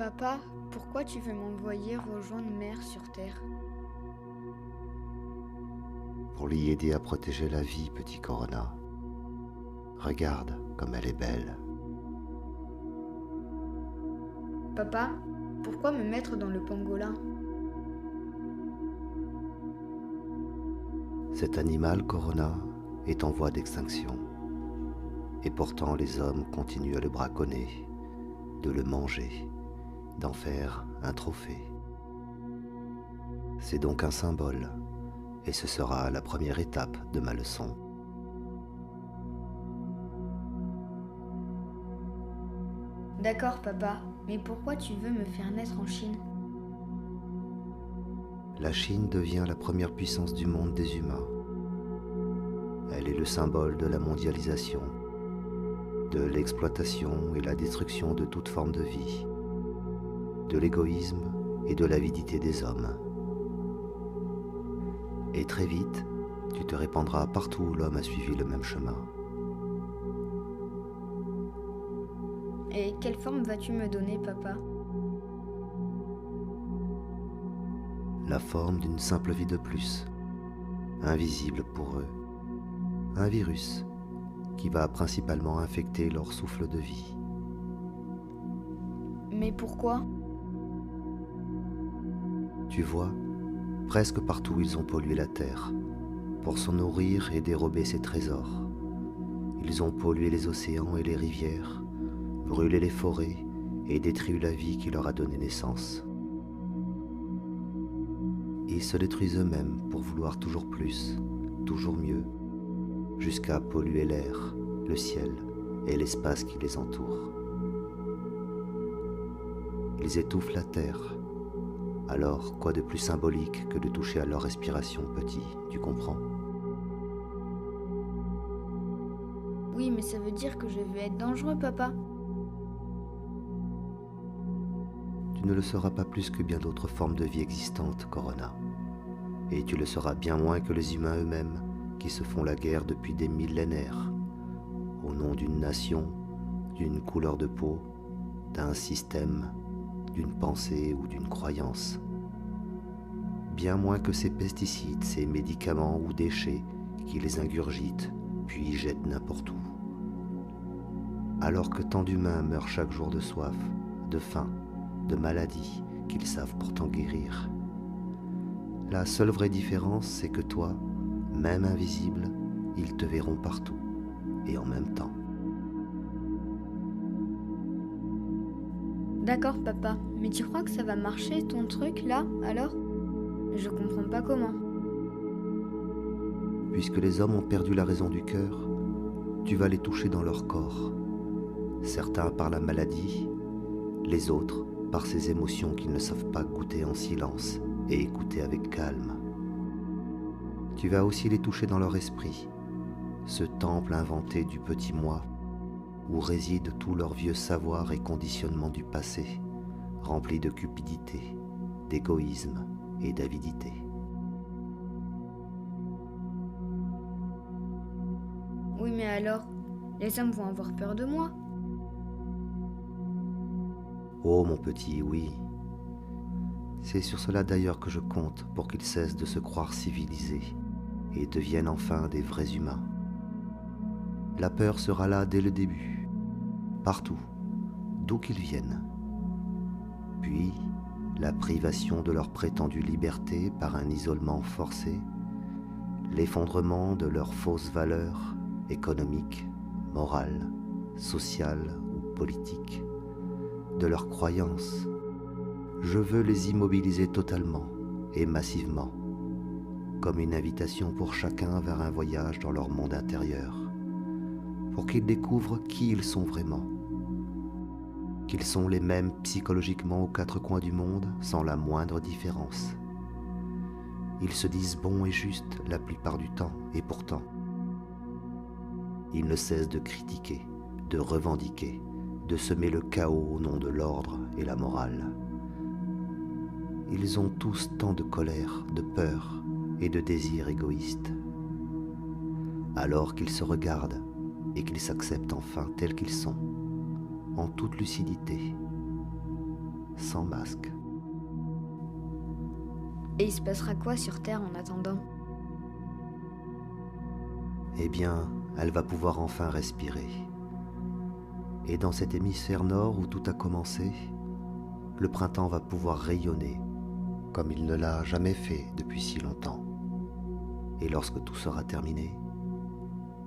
Papa, pourquoi tu veux m'envoyer rejoindre Mère sur Terre? Pour l'y aider à protéger la vie, petit Corona. Regarde comme elle est belle. Papa, pourquoi me mettre dans le pangolin? Cet animal, Corona, est en voie d'extinction. Et pourtant les hommes continuent à le braconner, de le manger, d'en faire un trophée. C'est donc un symbole, et ce sera la première étape de ma leçon. D'accord, papa, mais pourquoi tu veux me faire naître en Chine? La Chine devient la première puissance du monde des humains. Elle est le symbole de la mondialisation, de l'exploitation et la destruction de toute forme de vie, de l'égoïsme et de l'avidité des hommes. Et très vite, tu te répandras partout où l'homme a suivi le même chemin. Et quelle forme vas-tu me donner, papa? La forme d'une simple vie de plus, invisible pour eux. Un virus qui va principalement infecter leur souffle de vie. Mais pourquoi? Tu vois, presque partout ils ont pollué la terre, pour s'en nourrir et dérober ses trésors. Ils ont pollué les océans et les rivières, brûlé les forêts et détruit la vie qui leur a donné naissance. Ils se détruisent eux-mêmes pour vouloir toujours plus, toujours mieux, jusqu'à polluer l'air, le ciel et l'espace qui les entoure. Ils étouffent la terre. Alors, quoi de plus symbolique que de toucher à leur respiration, petit, tu comprends? Oui, mais ça veut dire que je vais être dangereux, papa. Tu ne le seras pas plus que bien d'autres formes de vie existantes, Corona. Et tu le seras bien moins que les humains eux-mêmes, qui se font la guerre depuis des millénaires, au nom d'une nation, d'une couleur de peau, d'un système, d'une pensée ou d'une croyance. Bien moins que ces pesticides, ces médicaments ou déchets qui les ingurgitent, puis jettent n'importe où. Alors que tant d'humains meurent chaque jour de soif, de faim, de maladies qu'ils savent pourtant guérir. La seule vraie différence, c'est que toi, même invisible, ils te verront partout, et en même temps. D'accord, papa, mais tu crois que ça va marcher ton truc là, alors? Je comprends pas comment. Puisque les hommes ont perdu la raison du cœur, tu vas les toucher dans leur corps. Certains par la maladie, les autres par ces émotions qu'ils ne savent pas goûter en silence et écouter avec calme. Tu vas aussi les toucher dans leur esprit, ce temple inventé du petit moi, où réside tout leur vieux savoir et conditionnement du passé, rempli de cupidité, d'égoïsme et d'avidité. Oui, mais alors, les hommes vont avoir peur de moi. Oh mon petit, oui. C'est sur cela d'ailleurs que je compte pour qu'ils cessent de se croire civilisés et deviennent enfin des vrais humains. La peur sera là dès le début, partout, d'où qu'ils viennent. Puis, la privation de leur prétendue liberté par un isolement forcé, l'effondrement de leurs fausses valeurs économiques, morales, sociales ou politiques, de leurs croyances. Je veux les immobiliser totalement et massivement, comme une invitation pour chacun vers un voyage dans leur monde intérieur, pour qu'ils découvrent qui ils sont vraiment, qu'ils sont les mêmes psychologiquement aux quatre coins du monde sans la moindre différence. Ils se disent bons et justes la plupart du temps, et pourtant, ils ne cessent de critiquer, de revendiquer, de semer le chaos au nom de l'ordre et la morale. Ils ont tous tant de colère, de peur et de désirs égoïstes. Alors qu'ils se regardent et qu'ils s'acceptent enfin tels qu'ils sont, en toute lucidité. sans masque. Et il se passera quoi sur Terre en attendant? Eh bien, elle va pouvoir enfin respirer. Et dans cet hémisphère nord où tout a commencé, le printemps va pouvoir rayonner comme il ne l'a jamais fait depuis si longtemps. Et lorsque tout sera terminé,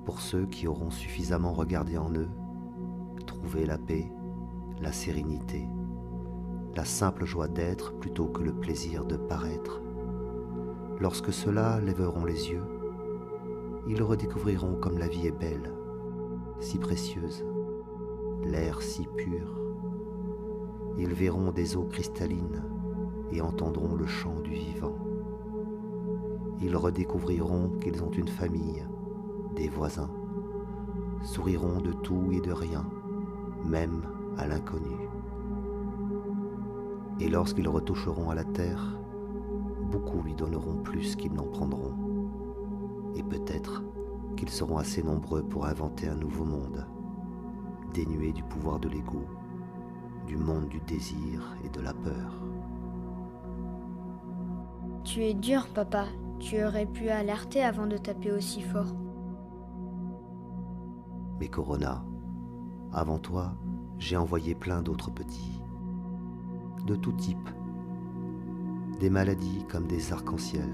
pour ceux qui auront suffisamment regardé en eux, trouver la paix, la sérénité, la simple joie d'être plutôt que le plaisir de paraître, lorsque ceux-là lèveront les yeux, ils redécouvriront comme la vie est belle, si précieuse, l'air si pur. Ils verront des eaux cristallines et entendront le chant du vivant. Ils redécouvriront qu'ils ont une famille, des voisins, souriront de tout et de rien, même à l'inconnu. Et lorsqu'ils retoucheront à la terre, beaucoup lui donneront plus qu'ils n'en prendront. Et peut-être qu'ils seront assez nombreux pour inventer un nouveau monde, dénué du pouvoir de l'ego, du monde du désir et de la peur. Tu es dur, papa. Tu aurais pu alerter avant de taper aussi fort. Mais Corona, avant toi, j'ai envoyé plein d'autres petits, de tout type, des maladies comme des arcs-en-ciel,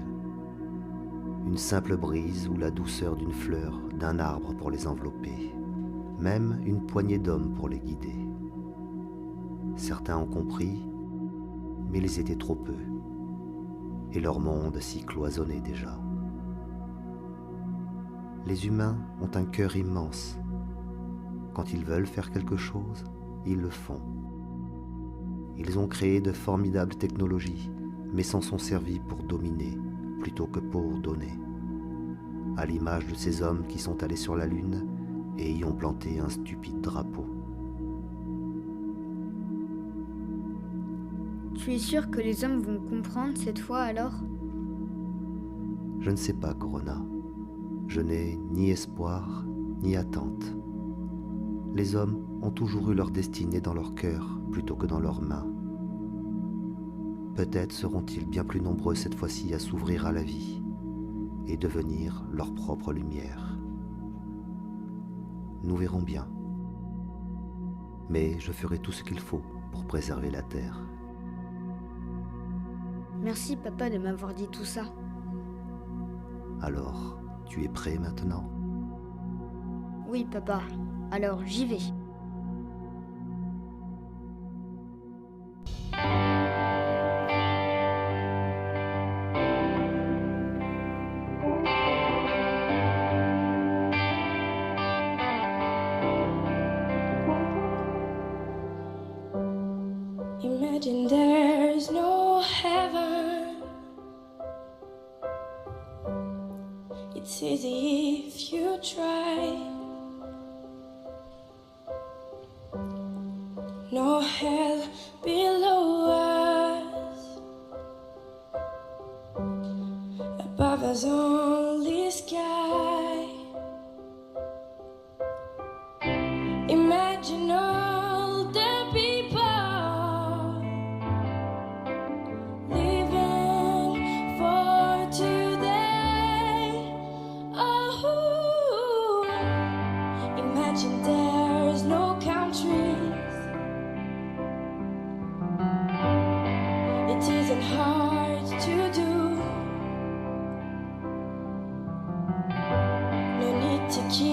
une simple brise ou la douceur d'une fleur, d'un arbre pour les envelopper, même une poignée d'hommes pour les guider. Certains ont compris, mais ils étaient trop peu, et leur monde s'y cloisonnait déjà. Les humains ont un cœur immense. Quand ils veulent faire quelque chose, ils le font. Ils ont créé de formidables technologies, mais s'en sont servis pour dominer plutôt que pour donner. À l'image de ces hommes qui sont allés sur la Lune et y ont planté un stupide drapeau. Tu es sûr que les hommes vont comprendre cette fois alors? Je ne sais pas, Corona. Je n'ai ni espoir, ni attente. Les hommes ont toujours eu leur destinée dans leur cœur plutôt que dans leurs mains. Peut-être seront-ils bien plus nombreux cette fois-ci à s'ouvrir à la vie et devenir leur propre lumière. Nous verrons bien. Mais je ferai tout ce qu'il faut pour préserver la Terre. Merci, papa, de m'avoir dit tout ça. Alors, tu es prêt maintenant? Oui, papa. Alors, j'y vais. Imagine there's no heaven. It's easy if you try. No hell below us. Above us only sky. Imagine all the people living for today. Oh, imagine there's no countries. It isn't hard to do. No need to keep